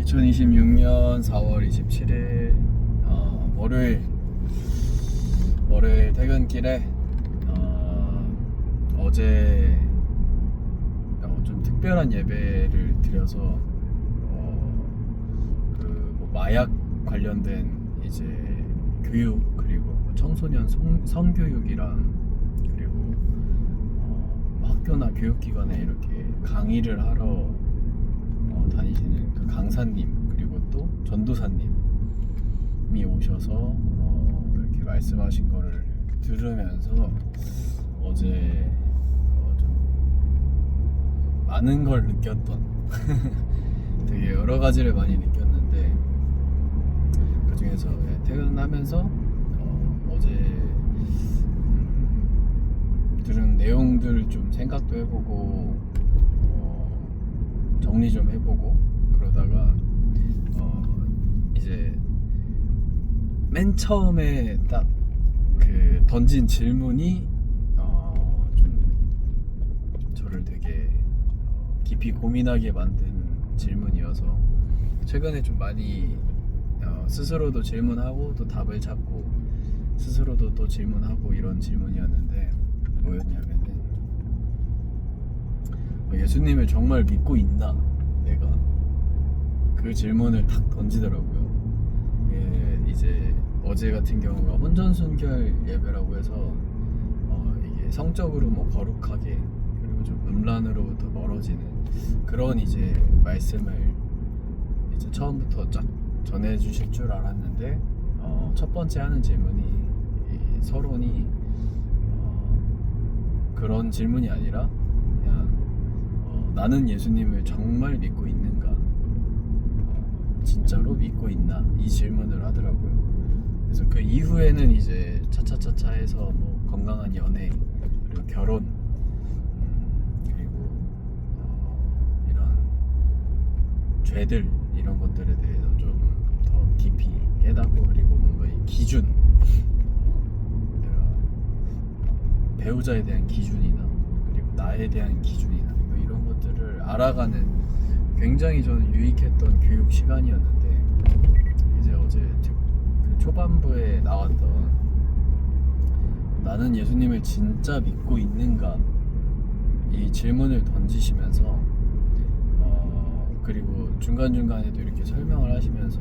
2026년 4월 27일 월요일 퇴근길에 어제 좀 특별한 예배를 드려서 뭐 마약 관련된 이제 교육, 그리고 뭐 청소년 성교육이랑, 그리고 학교나 교육기관에 이렇게 강의를 하러 다니시는 그 강사님, 그리고 또 전도사님이 오셔서 이렇게 말씀하신 거를 들으면서 어제 좀 많은 걸 느꼈던 되게 여러 가지를 많이 느꼈는데, 그 중에서 퇴근하면서 어제 들은 내용들 좀 생각도 해보고 정리 좀 해보고 그러다가 이제 맨 처음에 딱 그 던진 질문이 좀 저를 되게 깊이 고민하게 만든 질문이어서, 최근에 좀 많이 스스로도 질문하고 또 답을 찾고 스스로도 또 질문하고 이런 질문이었는데, 뭐였냐면은 예수님을 정말 믿고 있나? 내가 그 질문을 탁 던지더라고요. 이제 어제 같은 경우가 혼전순결 예배라고 해서 이게 성적으로 뭐 거룩하게, 그리고 좀 음란으로부터 멀어지는 그런 이제 말씀을 이제 처음부터 쫙 전해주실 줄 알았는데, 첫 번째 하는 질문이, 이 서론이 그런 질문이 아니라 그냥 나는 예수님을 정말 믿고 있는가? 진짜로 믿고 있나? 이 질문을 하더라고요. 그래서 그 이후에는 이제 차차차차 해서 뭐 건강한 연애, 그리고 결혼, 그리고 이런 죄들, 이런 것들에 대해서 좀 더 깊이 깨닫고, 그리고 뭔가 이 기준, 내가 배우자에 대한 기준이나, 그리고 나에 대한 기준이나, 뭐 이런 것들을 알아가는 굉장히 저는 유익했던 교육 시간이었는데, 이제 어제 그 초반부에 나왔던 나는 예수님을 진짜 믿고 있는가, 이 질문을 던지시면서 그리고 중간중간에도 이렇게 설명을 하시면서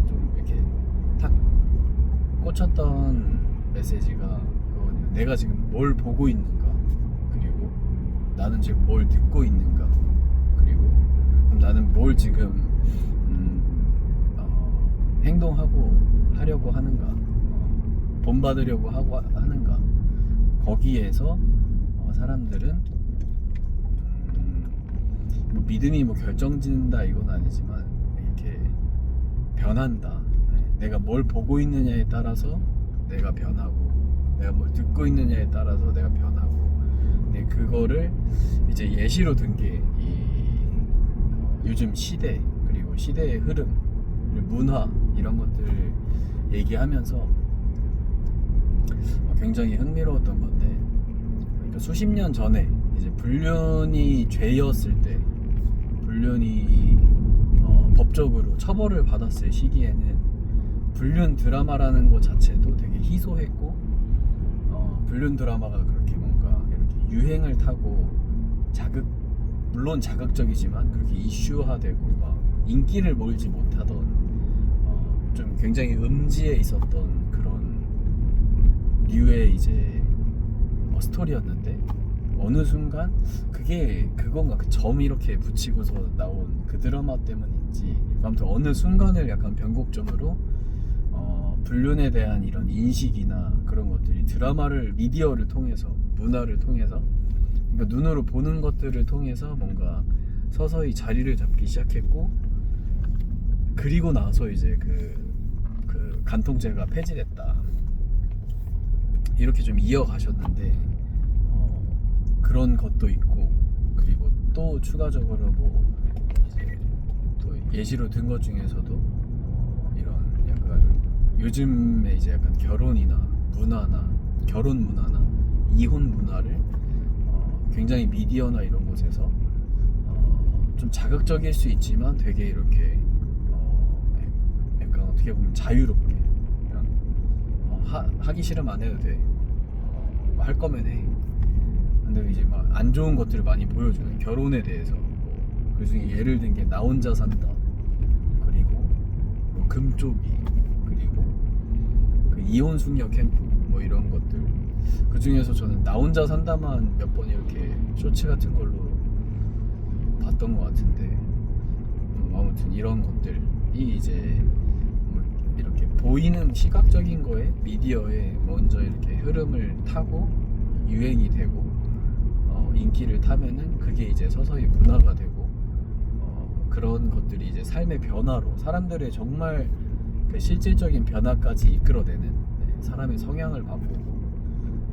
좀 이렇게 탁 꽂혔던 메시지가 그거거든요. 내가 지금 뭘 보고 있는가, 그리고 나는 지금 뭘 듣고 있는가, 그리고 그럼 나는 뭘 지금 행동하고 하려고 하는가, 본받으려고 하고 하는가. 거기에서 사람들은 뭐 믿음이 뭐 결정짓는다 이건 아니지만 이렇게 변한다. 내가 뭘 보고 있느냐에 따라서 내가 변하고, 내가 뭘 듣고 있느냐에 따라서 내가 변하고. 근데 그거를 이제 예시로 든 게 이 요즘 시대, 그리고 시대의 흐름, 그리고 문화, 이런 것들을 얘기하면서 굉장히 흥미로웠던 건데, 그러니까 수십 년 전에 이제 불륜이 죄였을 때, 불륜이 법적으로 처벌을 받았을 시기에는 불륜 드라마라는 것 자체도 되게 희소했고, 불륜 드라마가 그렇게 뭔가 이렇게 유행을 타고 물론 자극적이지만 그렇게 이슈화되고 막 인기를 몰지 못하던 좀 굉장히 음지에 있었던 그런 류의 이제 스토리였는데, 어느 순간 그건가, 그 점 이렇게 붙이고서 나온 그 드라마 때문인지 아무튼 어느 순간을 약간 변곡점으로 불륜에 대한 이런 인식이나 그런 것들이 드라마를, 미디어를 통해서, 문화를 통해서, 그러니까 눈으로 보는 것들을 통해서 뭔가 서서히 자리를 잡기 시작했고, 그리고 나서 이제 그 간통죄가 폐지됐다, 이렇게 좀 이어가셨는데, 그런 것도 있고, 그리고 또 추가적으로 뭐 이제 또 예시로 든 것 중에서도 이런 약간 요즘에 이제 약간 결혼이나 문화나, 결혼 문화나 이혼 문화를 굉장히 미디어나 이런 곳에서 좀 자극적일 수 있지만 되게 이렇게 약간 어떻게 보면 자유롭게 그냥 하기 싫으면 안 해도 돼. 할 거면 해. 근데 이제 막 안 좋은 것들을 많이 보여주는 결혼에 대해서 그 중에 예를 든 게 나 혼자 산다, 그리고 뭐 금쪽이, 그리고 그 이혼 숙녀 캠프 뭐 이런 것들. 그 중에서 저는 나 혼자 산다만 몇 번 이렇게 쇼츠 같은 걸로 봤던 것 같은데, 아무튼 이런 것들이 이제 뭐 이렇게 보이는 시각적인 거에 미디어에 먼저 이렇게 흐름을 타고 유행이 되고 인기를 타면은 그게 이제 서서히 문화가 되고 그런 것들이 이제 삶의 변화로 사람들의 정말 그 실질적인 변화까지 이끌어내는, 사람의 성향을 바꾸고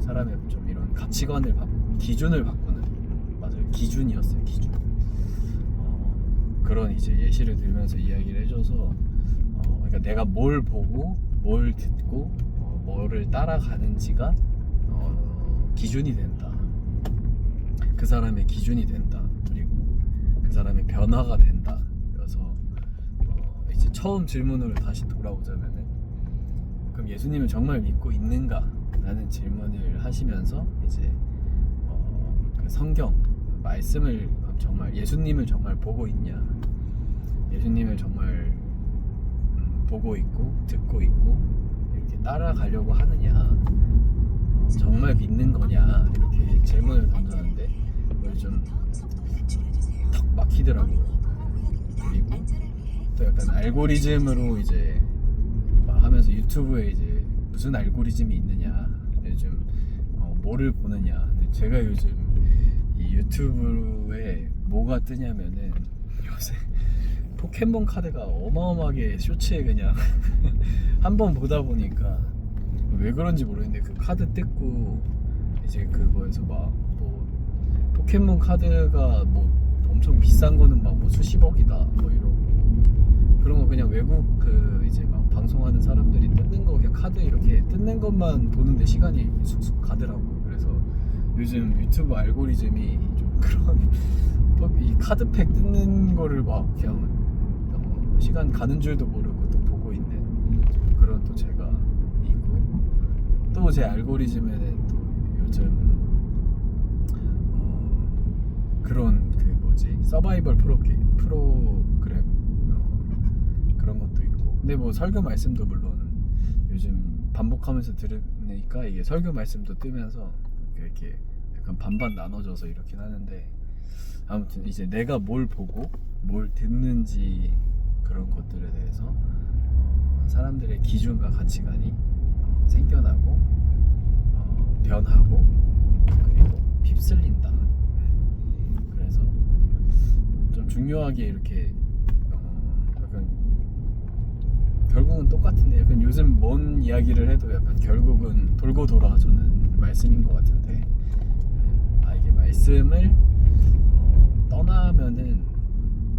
사람의 좀 이런 가치관을 바꾸고 기준을 바꾸는, 맞아요, 기준이었어요, 기준. 그런 이제 예시를 들면서 이야기를 해줘서 그러니까 내가 뭘 보고 뭘 듣고 뭐를 따라가는지가 기준이 된다. 그 사람의 기준이 된다. 그리고 그 사람의 변화가 된다. 그래서 이제 처음 질문으로 다시 돌아오자면은, 그럼 예수님을 정말 믿고 있는가? 라는 질문을 하시면서 이제 그 성경 말씀을 정말, 예수님을 정말 보고 있냐, 예수님을 정말 보고 있고 듣고 있고 이렇게 따라가려고 하느냐, 정말 믿는 거냐, 이렇게 질문을 던졌는데 좀 턱 막히더라고요. 그리고 또 약간 알고리즘으로 이제 막 하면서 유튜브에 이제 무슨 알고리즘이 있느냐, 요즘 뭐를 보느냐. 근데 제가 요즘 이 유튜브에 뭐가 뜨냐면은 요새 포켓몬 카드가 어마어마하게 쇼츠에 그냥 한번 보다 보니까 왜 그런지 모르겠는데 그 카드 뜯고 이제 그거에서 막 뭐 포켓몬 카드가 뭐 엄청 비싼 거는 막 뭐 수십억이다 뭐 이러고, 그런 거 그냥 외국 그 이제 막 방송하는 사람들이 뜯는 거 그냥 카드 이렇게 뜯는 것만 보는데 시간이 쑥쑥 가더라고요. 그래서 요즘 유튜브 알고리즘이 좀 그런 이 카드팩 뜯는 거를 막 그냥 시간 가는 줄도 모르고 또 보고 있는 그런 또 제가 있고, 또 제 알고리즘에는 또 요즘 그런 그 뭐지 서바이벌 프로그램 그런 것도 있고. 근데 뭐 설교 말씀도 물론 요즘 반복하면서 들으니까 이게 설교 말씀도 뜨면서 이렇게 약간 반반 나눠져서 이렇긴 하는데, 아무튼 이제 내가 뭘 보고 뭘 듣는지 그런 것들에 대해서 사람들의 기준과 가치관이 생겨나고 변하고 그리고 휩쓸린다. 그래서 좀 중요하게 이렇게 약간 결국은 똑같은데, 약간 요즘 뭔 이야기를 해도 약간 결국은 돌고 돌아 저는 말씀인 것 같은데, 이게 말씀을 떠나면은,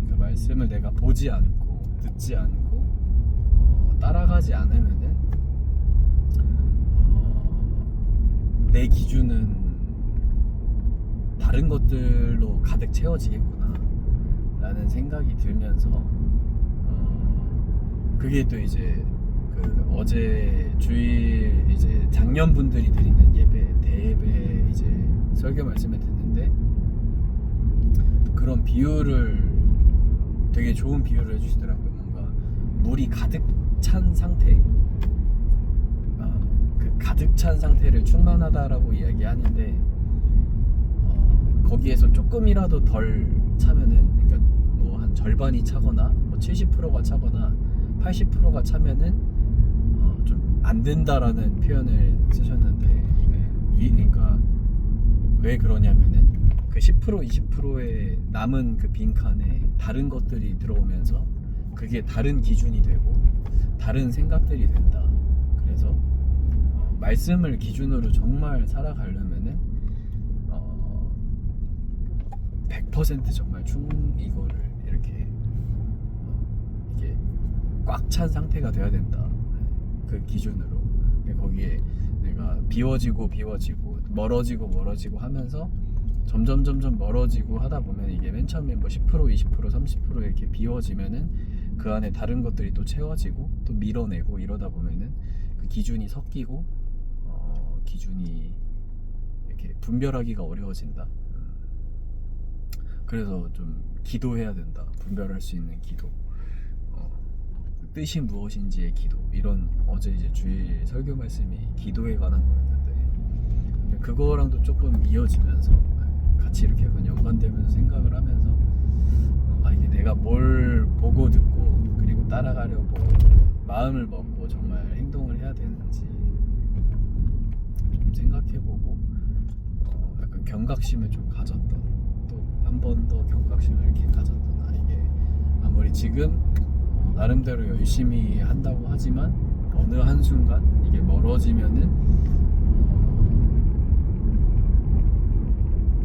그러니까 말씀을 내가 보지 않고 듣지 않고 따라가지 않으면은 내 기준은 다른 것들로 가득 채워지겠구나 라는 생각이 들면서 그게 또 이제 그 어제 주일 이제 장년분들이 드리는 예배, 대예배 이제 설교 말씀을 듣는데 그런 비유를, 되게 좋은 비유를 해주시더라고요. 뭔가 물이 가득 찬 상태, 그 가득 찬 상태를 충만하다라고 이야기하는데 거기에서 조금이라도 덜 차면은, 그러니까 뭐 한 절반이 차거나 뭐 70%가 차거나 80%가 차면은 좀 안 된다라는 표현을 쓰셨는데, 그러니까 왜 그러냐면은 그 10% 20%의 남은 그 빈칸에 다른 것들이 들어오면서 그게 다른 기준이 되고 다른 생각들이 된다. 그래서 말씀을 기준으로 정말 살아가려면은 100% 정말 이거를 이렇게 이게 꽉 찬 상태가 돼야 된다. 그 기준으로. 거기에 내가 비워지고 멀어지고 하면서 점점 멀어지고 하다 보면 이게 맨 처음에 뭐 10%, 20%, 30% 이렇게 비워지면은 그 안에 다른 것들이 또 채워지고 또 밀어내고 이러다 보면은 그 기준이 섞이고 기준이 이렇게 분별하기가 어려워진다. 그래서 좀 기도해야 된다. 분별할 수 있는 기도. 뜻이 무엇인지의 기도. 이런 어제 이제 주일 설교 말씀이 기도에 관한 거였는데 그거랑도 조금 이어지면서 같이 이렇게 약간 연관되면서 생각을 하면서 이게 내가 뭘 보고 듣고 그리고 따라가려고 마음을 먹고 정말 행동을 해야 되는지 좀 생각해보고 약간 경각심을 좀 가졌던, 또 한 번 더 경각심을 이렇게 가졌던, 이게 아무리 지금 나름대로 열심히 한다고 하지만 어느 한순간 이게 멀어지면은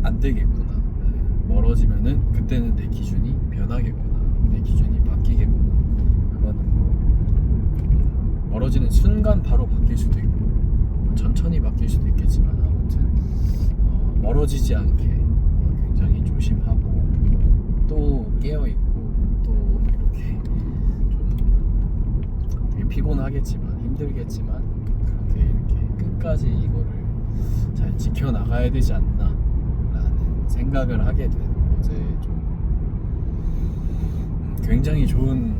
안 되겠구나. 멀어지면은 그때는 내 기준이 변하겠구나. 내 기준이 바뀌겠구나. 그거는 뭐 멀어지는 순간 바로 바뀔 수도 있고 천천히 바뀔 수도 있겠지만 아무튼 멀어지지 않게 굉장히 조심하고 또 깨어있고 또 이렇게 좀 되게 피곤하겠지만 힘들겠지만 그렇게 이렇게 끝까지 이거를 잘 지켜나가야 되지 않나 라는 생각을 하게 된 어제 좀 굉장히 좋은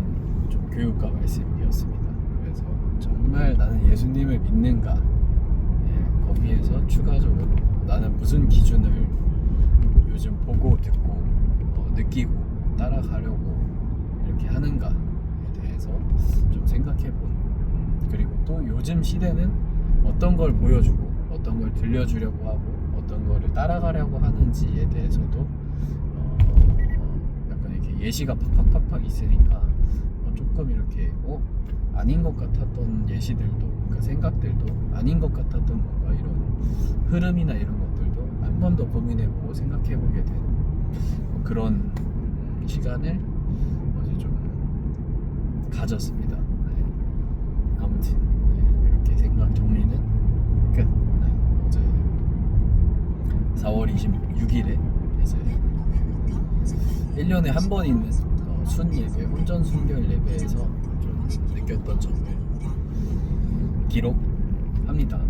좀 교육과 말씀이었습니다. 그래서 정말 나는 예수님을 믿는가, 거기에서 추가적으로 나는 무슨 기준을 요즘 보고 듣고 느끼고 따라가려고 이렇게 하는가에 대해서 좀 생각해본, 그리고 또 요즘 시대는 어떤 걸 보여주고 어떤 걸 들려주려고 하고 어떤 거를 따라가려고 하는지에 대해서도 약간 이렇게 예시가 팍팍팍팍 있으니까 조금 이렇게 아닌 것 같았던 예시들도, 그러니까 생각들도 아닌 것 같았던 뭔가 이런 흐름이나 이런 것들도 한 번 더 고민해보고 생각해보게 된 그런 시간을 어제 좀 가졌습니다. 아무튼 이렇게 생각 정리는 끝. 어제 4월 26일에 이제 1년에 한 번 있는 순 예배, 혼전 순결 예배에서 좀 느꼈던 점을 기록합니다.